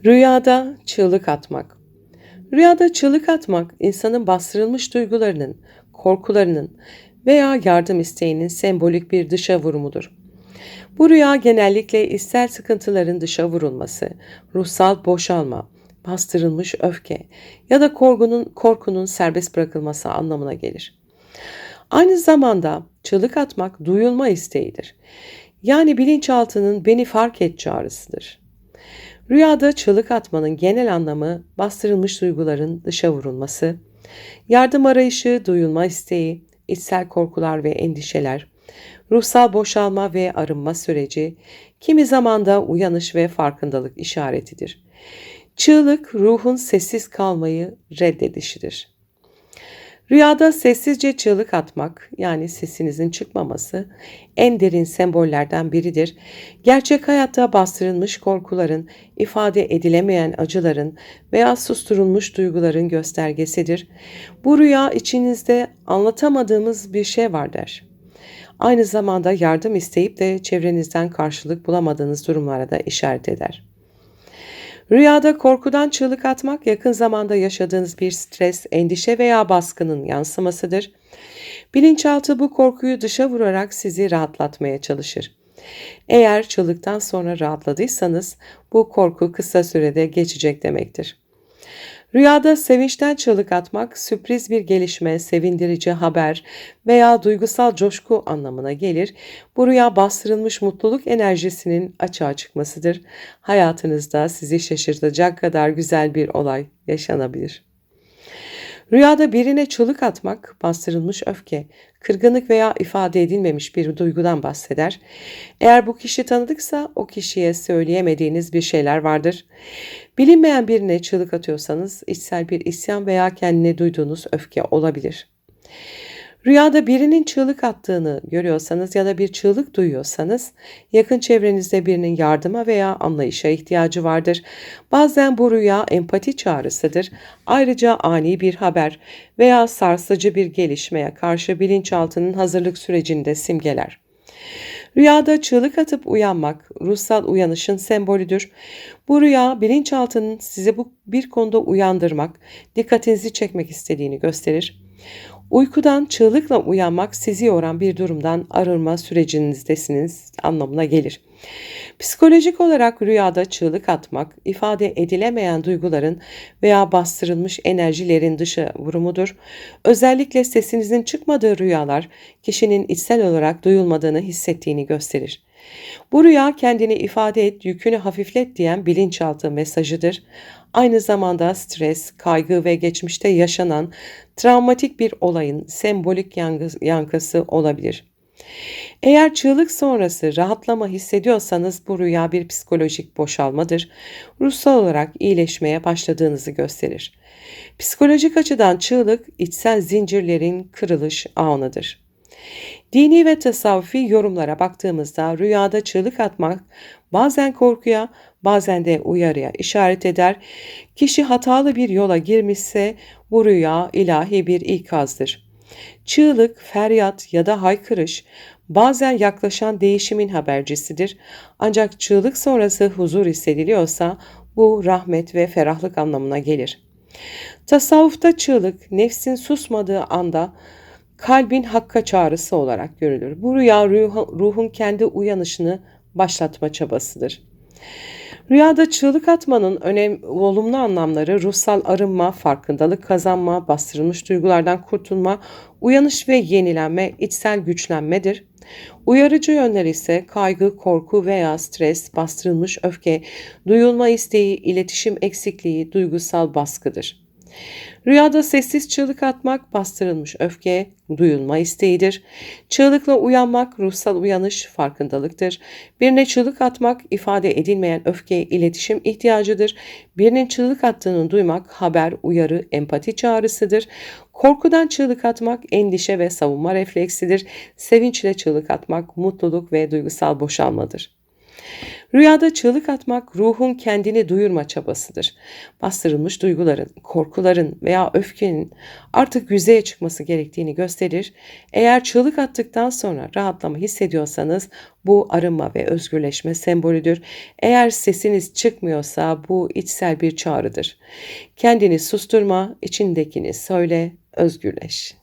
Rüyada çığlık atmak. Rüyada çığlık atmak, insanın bastırılmış duygularının, korkularının veya yardım isteğinin sembolik bir dışa vurumudur. Bu rüya genellikle içsel sıkıntıların dışa vurulması, ruhsal boşalma, bastırılmış öfke ya da korkunun serbest bırakılması anlamına gelir. Aynı zamanda çığlık atmak duyulma isteğidir. Yani bilinçaltının beni fark et çağrısıdır. Rüyada çığlık atmanın genel anlamı bastırılmış duyguların dışa vurulması, yardım arayışı, duyulma isteği, içsel korkular ve endişeler, ruhsal boşalma ve arınma süreci, kimi zaman da uyanış ve farkındalık işaretidir. Çığlık, ruhun sessiz kalmayı reddedişidir. Rüyada sessizce çığlık atmak, yani sesinizin çıkmaması, en derin sembollerden biridir. Gerçek hayatta bastırılmış korkuların, ifade edilemeyen acıların veya susturulmuş duyguların göstergesidir. Bu rüya içinizde anlatamadığımız bir şey var der. Aynı zamanda yardım isteyip de çevrenizden karşılık bulamadığınız durumlara da işaret eder. Rüyada korkudan çığlık atmak yakın zamanda yaşadığınız bir stres, endişe veya baskının yansımasıdır. Bilinçaltı bu korkuyu dışa vurarak sizi rahatlatmaya çalışır. Eğer çığlıktan sonra rahatladıysanız bu korku kısa sürede geçecek demektir. Rüyada sevinçten çığlık atmak, sürpriz bir gelişme, sevindirici haber veya duygusal coşku anlamına gelir. Bu rüya bastırılmış mutluluk enerjisinin açığa çıkmasıdır. Hayatınızda sizi şaşırtacak kadar güzel bir olay yaşanabilir. Rüyada birine çığlık atmak, bastırılmış öfke, kırgınlık veya ifade edilmemiş bir duygudan bahseder. Eğer bu kişi tanıdıksa o kişiye söyleyemediğiniz bir şeyler vardır. Bilinmeyen birine çığlık atıyorsanız içsel bir isyan veya kendine duyduğunuz öfke olabilir. Rüyada birinin çığlık attığını görüyorsanız ya da bir çığlık duyuyorsanız yakın çevrenizde birinin yardıma veya anlayışa ihtiyacı vardır. Bazen bu rüya empati çağrısıdır. Ayrıca ani bir haber veya sarsıcı bir gelişmeye karşı bilinçaltının hazırlık sürecini de simgeler. Rüyada çığlık atıp uyanmak ruhsal uyanışın sembolüdür. Bu rüya bilinçaltının sizi bir konuda uyandırmak, dikkatinizi çekmek istediğini gösterir. Uykudan çığlıkla uyanmak sizi yoran bir durumdan arınma sürecinizdesiniz anlamına gelir. Psikolojik olarak rüyada çığlık atmak, ifade edilemeyen duyguların veya bastırılmış enerjilerin dışa vurumudur. Özellikle sesinizin çıkmadığı rüyalar kişinin içsel olarak duyulmadığını hissettiğini gösterir. Bu rüya kendini ifade et, yükünü hafiflet diyen bilinçaltı mesajıdır. Aynı zamanda stres, kaygı ve geçmişte yaşanan travmatik bir olayın sembolik yankısı olabilir. Eğer çığlık sonrası rahatlama hissediyorsanız bu rüya bir psikolojik boşalmadır. Ruhsal olarak iyileşmeye başladığınızı gösterir. Psikolojik açıdan çığlık içsel zincirlerin kırılış anıdır. Dini ve tasavvufi yorumlara baktığımızda rüyada çığlık atmak bazen korkuya, bazen de uyarıya işaret eder. Kişi hatalı bir yola girmişse bu rüya ilahi bir ikazdır. Çığlık, feryat ya da haykırış bazen yaklaşan değişimin habercisidir. Ancak çığlık sonrası huzur hissediliyorsa bu rahmet ve ferahlık anlamına gelir. Tasavvufta çığlık nefsin susmadığı anda kalbin hakka çağrısı olarak görülür. Bu rüya ruhun kendi uyanışını başlatma çabasıdır. Rüyada çığlık atmanın olumlu anlamları ruhsal arınma, farkındalık kazanma, bastırılmış duygulardan kurtulma, uyanış ve yenilenme, içsel güçlenmedir. Uyarıcı yönler ise kaygı, korku veya stres, bastırılmış öfke, duyulma isteği, iletişim eksikliği, duygusal baskıdır. Rüyada sessiz çığlık atmak bastırılmış öfke, duyulma isteğidir. Çığlıkla uyanmak ruhsal uyanış, farkındalıktır. Birine çığlık atmak ifade edilmeyen öfke, iletişim ihtiyacıdır. Birinin çığlık attığını duymak haber, uyarı, empati çağrısıdır. Korkudan çığlık atmak endişe ve savunma refleksidir. Sevinçle çığlık atmak mutluluk ve duygusal boşalmadır. Rüyada çığlık atmak ruhun kendini duyurma çabasıdır. Bastırılmış duyguların, korkuların veya öfkenin artık yüzeye çıkması gerektiğini gösterir. Eğer çığlık attıktan sonra rahatlama hissediyorsanız bu arınma ve özgürleşme sembolüdür. Eğer sesiniz çıkmıyorsa bu içsel bir çağrıdır. Kendini susturma, içindekini söyle, özgürleş.